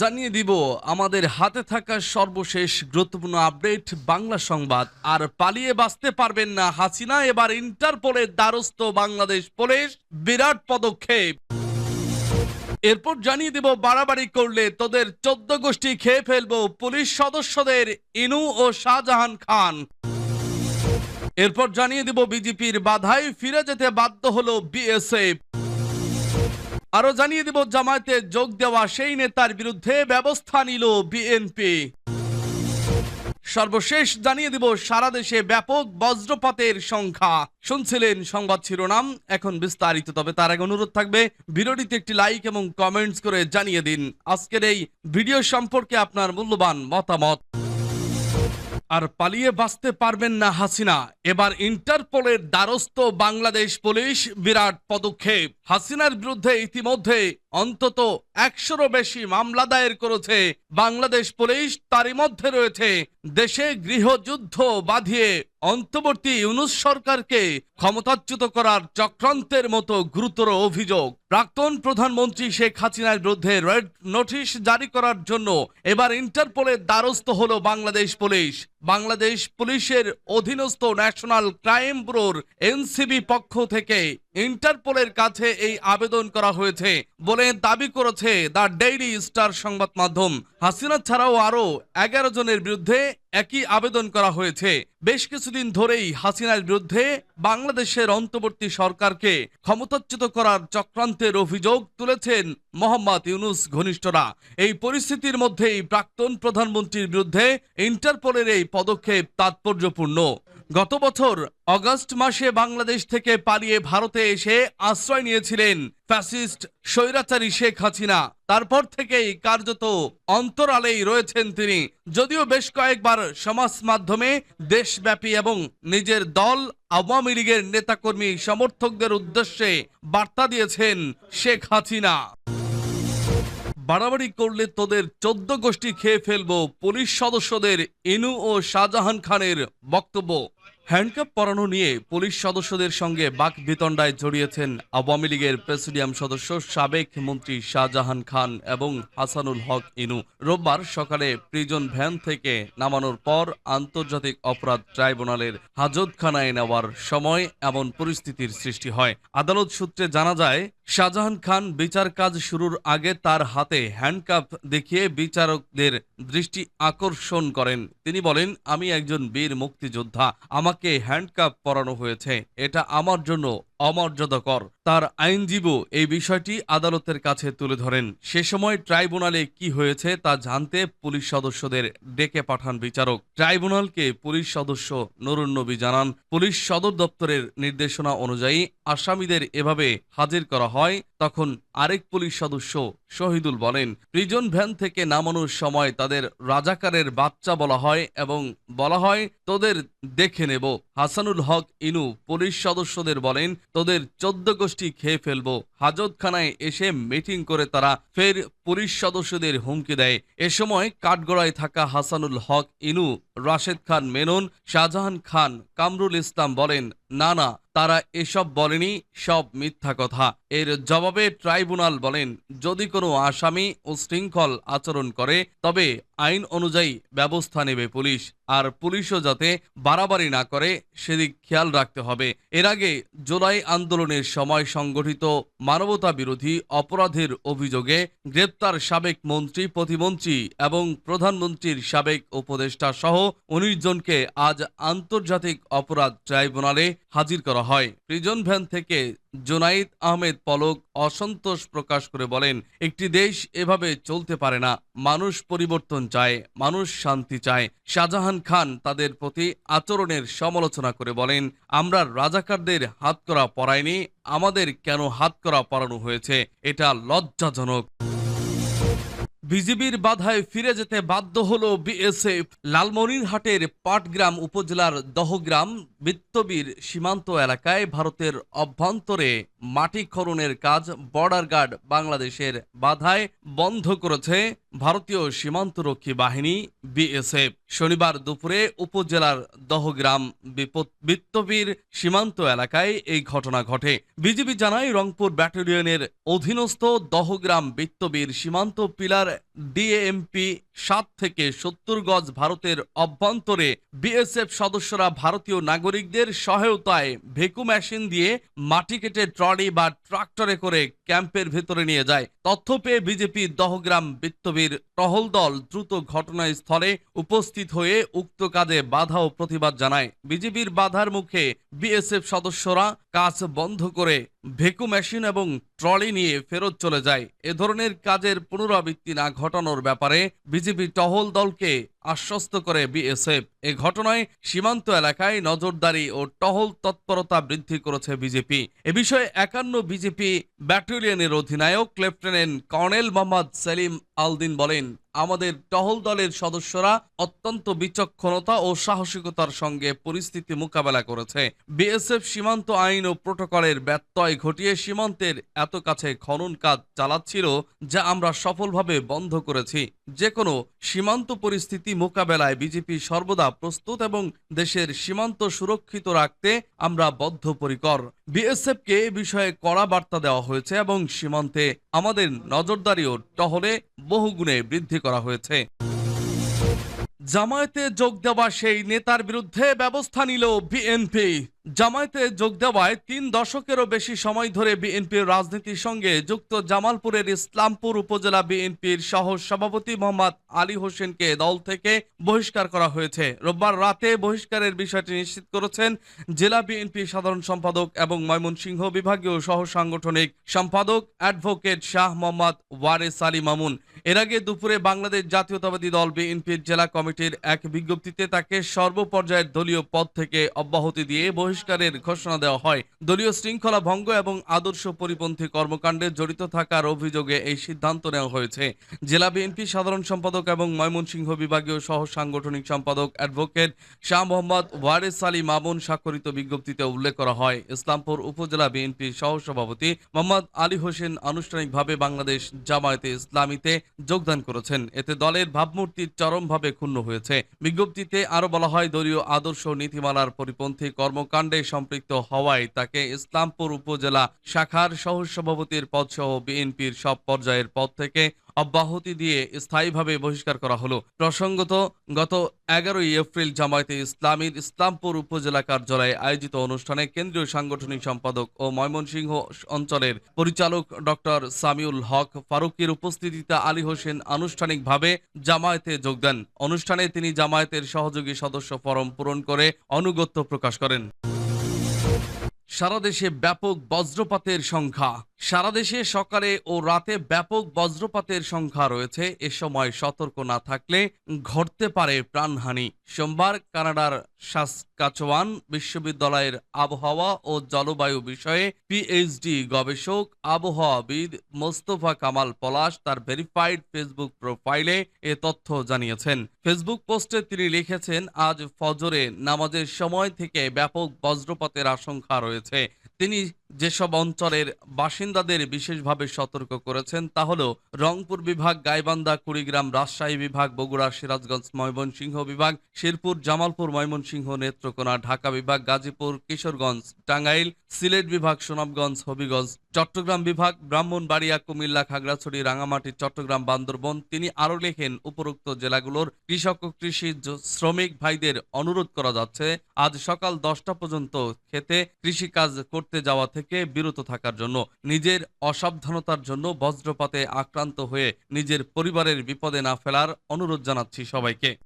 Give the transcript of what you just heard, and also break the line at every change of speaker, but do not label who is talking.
জানিয়ে দিব আমাদের হাতে থাকা সর্বশেষ গুরুত্বপূর্ণ আপডেট বাংলা সংবাদ। আর পালিয়ে বাঁচতে পারবেন না হাসিনা, এবার ইন্টারপোলের দ্বারস্থ বাংলাদেশ পুলিশ, বিরাট পদক্ষেপ। এরপর জানিয়ে দিব বাড়াবাড়ি করলে তোদের 14 গোষ্ঠী খেয়ে ফেলবো পুলিশ সদস্যদের ইনু ও শাহজাহান খান। এরপর জানিয়ে দিব বিজেপির বাধায় ফিরে যেতে বাধ্য হলো বিএসএফ। আরো জানিয়ে দিব জামায়াতে যোগ দেওয়া সেই নেতার বিরুদ্ধে ব্যবস্থা নিল বিএনপি। সর্বশেষ জানিয়ে দিব সারা দেশে ব্যাপক বজ্রপাতের সংখ্যা। শুনছিলেন সংবাদ শিরোনাম, এখন বিস্তারিত। তবে তার আগে অনুরোধ থাকবে ভিডিওটিতে একটি লাইক এবং কমেন্টস করে জানিয়ে দিন আজকের এই ভিডিও সম্পর্কে আপনার মূল্যবান মতামত। আর পালিয়ে বাঁচতে পারবেন না হাসিনা, এবার ইন্টারপোলের দ্বারস্থ বাংলাদেশ পুলিশ, বিরাট পদক্ষেপ। হাসিনার বিরুদ্ধে ইতিমধ্যে অন্তত 100-রও বেশি মামলা দায়ের করেছে বাংলাদেশ পুলিশ। তারই মধ্যে রয়েছে দেশে গৃহযুদ্ধ বাঁধিয়ে অন্তর্বর্তী ইউনূস সরকারকে ক্ষমতাচ্যুত করার চক্রান্তের মতো গুরুতর অভিযোগ। প্রাক্তন প্রধানমন্ত্রী শেখ হাসিনার বিরুদ্ধে রেড নোটিশ জারি করার জন্য এবার ইন্টারপোলের দ্বারস্থ হলো বাংলাদেশ পুলিশ। বাংলাদেশ পুলিশের অধীনস্থ ন্যাশনাল ক্রাইম ব্যুরোর এনসিবি পক্ষ থেকে ইন্টারপোলের কাছে এই আবেদন করা হয়েছে বলে দাবি করেছে দ্য ডেইলি স্টার সংবাদ মাধ্যম। হাসিনা ছাড়াও আরো 11 জনের বিরুদ্ধে একই আবেদন করা হয়েছে। বেশ কিছুদিন ধরেই হাসিনার বিরুদ্ধে বাংলাদেশের অন্তর্বর্তী সরকারকে ক্ষমতাচ্যুত করার চক্রান্তের অভিযোগ তুলেছেন মোহাম্মদ ইউনূস ঘনিষ্ঠরা। এই পরিস্থিতির মধ্যেই প্রাক্তন প্রধানমন্ত্রীর বিরুদ্ধে ইন্টারপোলের এই পদক্ষেপ তাৎপর্যপূর্ণ। গত বছর অগস্ট মাসে বাংলাদেশ থেকে পালিয়ে ভারতে এসে আশ্রয় নিয়েছিলেন ফ্যাসিস্ট স্বৈরাচারী শেখ হাসিনা। তারপর থেকেই কার্যত অন্তরালেই রয়েছেন তিনি। যদিও বেশ কয়েকবার সমাজ মাধ্যমে দেশব্যাপী এবং নিজের দল আওয়ামী লীগের নেতাকর্মী সমর্থকদের উদ্দেশ্যে বার্তা দিয়েছেন শেখ হাসিনা। বাড়াবাড়ি করলে তোদের 14 গোষ্ঠী খেয়ে ফেলবো পুলিশ সদস্যদের ইনু ও শাহজাহান খানের বক্তব্য। হ্যান্ডকাপ পরানো নিয়ে পুলিশ সদস্যদের সঙ্গে বাকবিতণ্ডায় জড়িয়েছেন আওয়ামী লীগের প্রেসিডিয়াম সদস্য সাবেক মন্ত্রী শাহজাহান খান এবং হাসানুল হক ইনু। রোববার সকালে প্রিজন ভ্যান থেকে নামানোর পর আন্তর্জাতিক অপরাধ ট্রাইব্যুনালের হাজতখানায় নেওয়ার সময় এমন পরিস্থিতির সৃষ্টি হয়। আদালত সূত্রে জানা যায়, শাহজাহান খান বিচার কাজ শুরুর আগে তার হাতে হ্যান্ডকাপ দেখিয়ে বিচারকদের দৃষ্টি আকর্ষণ করেন। তিনি বলেন, আমি একজন বীর মুক্তিযোদ্ধা, আমাকে হ্যান্ডকাপ পরানো হয়েছে, এটা আমার জন্য অমর্যাদাকর। তার আইনজীবী এই বিষয়টি আদালতের কাছে তুলে ধরেন। সে সময় ট্রাইব্যুনালে কি হয়েছে তা জানতে পুলিশ সদস্যদের ডেকে পাঠান বিচারক। ট্রাইব্যুনালকে পুলিশ সদস্য নুরুন নবী জানান, পুলিশ সদর দপ্তরের নির্দেশনা অনুযায়ী আসামিদের এভাবে হাজির করা হয়। তখন আরেক পুলিশ সদস্য শহীদুল বলেন, প্রিজন ভ্যান থেকে নামানোর সময় তাদের রাজাকারের বাচ্চা বলা হয় এবং বলা হয় তোদের দেখে নেব। হাসানুল হক ইনু পুলিশ সদস্যদের বলেন, তোদের 14 গোষ্ঠী খেয়ে ফেলবো। হাজতখানায় এসে মিটিং করে তারা ফের পুলিশ সদস্যদের হুমকি দেয়। এ সময় কাঠগড়ায় থাকা হাসানুল হক ইনু, রাশেদ খান মেনন, শাহজাহান খান, কামরুল ইসলাম বলেন, না না, তারা এসব বলেনি, সব মিথ্যা কথা। এর জবাবে ট্রাইব্যুনাল বলেন, যদি কোনো আসামি উশৃঙ্খল আচরণ করে তবে আইন অনুযায়ী ব্যবস্থা নেবে পুলিশ। আর পুলিশও যাতে বাড়াবাড়ি না করে সেদিক খেয়াল রাখতে হবে। এর আগে জুলাই আন্দোলনের সময় সংগঠিত মানবতা বিরোধী অপরাধের অভিযোগে গ্রেপ্তার সাবেক মন্ত্রী, প্রতিমন্ত্রী এবং প্রধানমন্ত্রীর সাবেক উপদেষ্টা সহ 19 জনকে আজ আন্তর্জাতিক অপরাধ ট্রাইব্যুনালে হাজির করা হয়। প্রিজন ভ্যান থেকে জুনাইদ আহমেদ পলক অসন্তোষ প্রকাশ করে বলেন, একটি দেশ এভাবে চলতে পারে না। মানুষ পরিবর্তন চায়, মানুষ শান্তি চায়। শাহজাহান খান তাদের প্রতি আচরণের সমালোচনা করে বলেন, আমরা রাজাকারদের হাতকড়া পরাইনি, আমাদের কেন হাতকড়া পরানো হয়েছে, এটা লজ্জাজনক। বিজিবির বাধায় ফিরে যেতে বাধ্য হলো বিএসএফ। লালমনিরহাটের পাটগ্রাম উপজেলার দহগ্রাম বিত্তবীর সীমান্ত এলাকায় ভারতের অভ্যন্তরে মাটি খননের কাজ বর্ডার গার্ড বাংলাদেশের বাধায় বন্ধ করেছে ভারতীয় সীমান্তরক্ষী বাহিনী বিএসএফ। শনিবার দুপুরে উপজেলার দহগ্রাম বিত্তবীর সীমান্ত এলাকায় এই ঘটনা ঘটে। বিজিবি জানায় রংপুর ব্যাটালিয়নের অধীনস্থ দহগ্রাম বিত্তবীর সীমান্ত পিলার ডিএমপি 7 থেকে 70 গজ ভারতের অভ্যন্তরে বিএসএফ সদস্যরা ভারতীয় নাগরিকদের সহায়তায় ভেকু মেশিন দিয়ে মাটি কেটে ট্রলি বা ট্রাক্টরে করে ক্যাম্পের ভেতরে নিয়ে যায়। তথ্য পেয়ে বিজেপি দহগ্রাম বিত্তবীর টহল দল দ্রুত ঘটনাস্থলে উপস্থিত হয়ে উক্ত কাজে বাধা ও প্রতিবাদ জানায়। বিজেপির বাধার মুখে বিএসএফ সদস্যরা কাজ বন্ধ করে ভেকু মেশিন এবং ট্রলি নিয়ে ফেরত চলে যায়। এ ধরনের কাজের পুনরাবৃত্তি না ঘটানোর ব্যাপারে বিজেপি টহল দলকে আশ্বস্ত করে বিএসএফ। এ ঘটনায় সীমান্ত এলাকায় নজরদারি ও টহল তৎপরতা বৃদ্ধি করেছে বিজেপি। এ বিষয়ে 51 বিজেপি ব্যাটালিয়নের অধিনায়ক লেফটেন্যান্ট কর্নেল মোহাম্মদ সেলিম আলদিন বলেন, আমাদের টহল দলের সদস্যরা অত্যন্ত বিচক্ষণতা ও সাহসিকতার সঙ্গে পরিস্থিতি মোকাবেলা করেছে। বিএসএফ সীমান্ত আইন ও প্রোটোকলের ব্যত্যয় ঘটিয়ে সীমান্তের এত কাছে খনন কাজ চালাচ্ছিল, যা আমরা সফলভাবে বন্ধ করেছি। যে কোনো সীমান্ত পরিস্থিতি মোকাবেলায় বিজেপি সর্বদা প্রস্তুত এবং দেশের সীমান্ত সুরক্ষিত রাখতে আমরা বদ্ধপরিকর। বিএসএফকে এ বিষয়ে কড়া বার্তা দেওয়া হয়েছে এবং সীমান্তে আমাদের নজরদারি ও টহলে বহুগুণে বৃদ্ধি করা হয়েছে। জামায়াতে যোগ দেওয়া সেই নেতার বিরুদ্ধে ব্যবস্থা নিল বিএনপি। জামায়াতে যোগ দেওয়ায় 3 দশকেরও বেশি সময় ধরে বিএনপির রাজনীতির সঙ্গে যুক্ত জামালপুরের ইসলামপুর উপজেলা বিএনপির সহ সভাপতি মোহাম্মদ আলী হোসেনকে দল থেকে বহিষ্কার করা হয়েছে। রোববার রাতে বহিষ্কারের বিষয়টি নিশ্চিত করেছেন জেলা বিএনপি সাধারণ সম্পাদক এবং ময়মনসিংহ বিভাগীয় সহ সাংগঠনিক সম্পাদক অ্যাডভোকেট শাহ মোহাম্মদ ওয়ারেস আলী মামুন। এর আগে দুপুরে বাংলাদেশ জাতীয়তাবাদী দল বিএনপির জেলা কমিটির এক বিজ্ঞপ্তিতে তাকে সর্বপর্যায়ের দলীয় পদ থেকে অব্যাহতি দিয়ে বহিষ্কারের ঘোষণা দেওয়া হয়। দলীয় শৃঙ্খলা ভঙ্গ এবং আদর্শ পরিপন্থী কর্মকাণ্ডে জড়িত থাকার অভিযোগে এই সিদ্ধান্ত নেওয়া হয়েছে। জেলা বিএনপি সাধারণ সম্পাদক এবং ময়মনসিংহ বিভাগীয় সহ সাংগঠনিক সম্পাদক অ্যাডভোকেট শাহ মোহাম্মদ ওয়ারেস আলী মামুন স্বাক্ষরিত বিজ্ঞপ্তিতে উল্লেখ করা হয়, ইসলামপুর উপজেলা বিএনপি সহসভাপতি মোহাম্মদ আলী হোসেন আনুষ্ঠানিকভাবে বাংলাদেশ জামায়াতে ইসলামীতে যোগদান করেছেন। এতে দলের ভাবমূর্তি চরমভাবে ক্ষুণ্ণ হয়েছে। বিজ্ঞপ্তিতে আরো বলা হয়, দলীয় আদর্শ নীতিমালার পরিপন্থী কর্মকাণ্ডে সম্পৃক্ত হওয়ায় তাকে ইসলামপুর উপজেলা শাখার সহসভাপতির পদসহ বিএনপির সব পর্যায়ের পদ থেকে অব্যাহতি দিয়ে স্থায়ীভাবে বহিষ্কার করা হলো। প্রসঙ্গত, গত 11 এপ্রিল জামায়াতে ইসলামীর ইসলামপুর উপজেলা কার্যালয়ে আয়োজিত অনুষ্ঠানে কেন্দ্রীয় সাংগঠনিক সম্পাদক ও ময়মনসিংহ অঞ্চলের পরিচালক ডক্টর সামিউল হক ফারুকীর উপস্থিতিতে আলী হোসেন আনুষ্ঠানিকভাবে জামায়াতে যোগ দেন। অনুষ্ঠানে তিনি জামায়াতের সহযোগী সদস্য ফরম পূরণ করে আনুগত্য প্রকাশ করেন। সারা দেশে ব্যাপক বজ্রপাতের সংখ্যা। সারা দেশে সকালে ও রাতে ব্যাপক বজ্রপাতের সংখ্যা রয়েছে। এ সময় সতর্ক না থাকলে ঘটতে পারে প্রাণহানি। সোমবার কানাডার সাসকাচওয়ান বিশ্ববিদ্যালয়ের আবহাওয়া ও জলবায়ু বিষয়ে পিএইচডি গবেষক আবহাওয়াবিদ মোস্তফা কামাল পলাশ তার ভেরিফাইড ফেসবুক প্রোফাইলে এ তথ্য জানিয়েছেন। ফেসবুক পোস্টে তিনি লিখেছেন, আজ ফজরে নামাজের সময় থেকে ব্যাপক বজ্রপাতের আশঙ্কা রয়েছে। তিনি যেসব অঞ্চলের বাসিন্দাদের বিশেষভাবে সতর্ক করেছেন তা হল রংপুর বিভাগ, গাইবান্ধা, কুড়িগ্রাম, রাজশাহী বিভাগ, বগুড়া, সিরাজগঞ্জ, ময়মনসিংহ বিভাগ, শেরপুর, জামালপুর, ময়মনসিংহ, নেত্রকোনা, ঢাকা বিভাগ, গাজীপুর, কিশোরগঞ্জ, টাঙ্গাইল, সিলেট বিভাগ, সুনামগঞ্জ, হবিগঞ্জ, চট্টগ্রাম বিভাগ, ব্রাহ্মণবাড়িয়া, কুমিল্লা, খাগড়াছড়ি, রাঙামাটি, চট্টগ্রাম, বান্দরবন। তিনি আরও লেখেন, উপরোক্ত জেলাগুলোর কৃষক ও কৃষি শ্রমিক ভাইদের অনুরোধ করা যাচ্ছে আজ সকাল 10টা পর্যন্ত খেতে কৃষিকাজ করতে যাওয়া থেকে বিরত থাকার জন্য। নিজের অসাবধানতার জন্য বজ্রপাতে আক্রান্ত হয়ে নিজের পরিবারের বিপদে না ফেলার অনুরোধ জানাচ্ছি সবাইকে।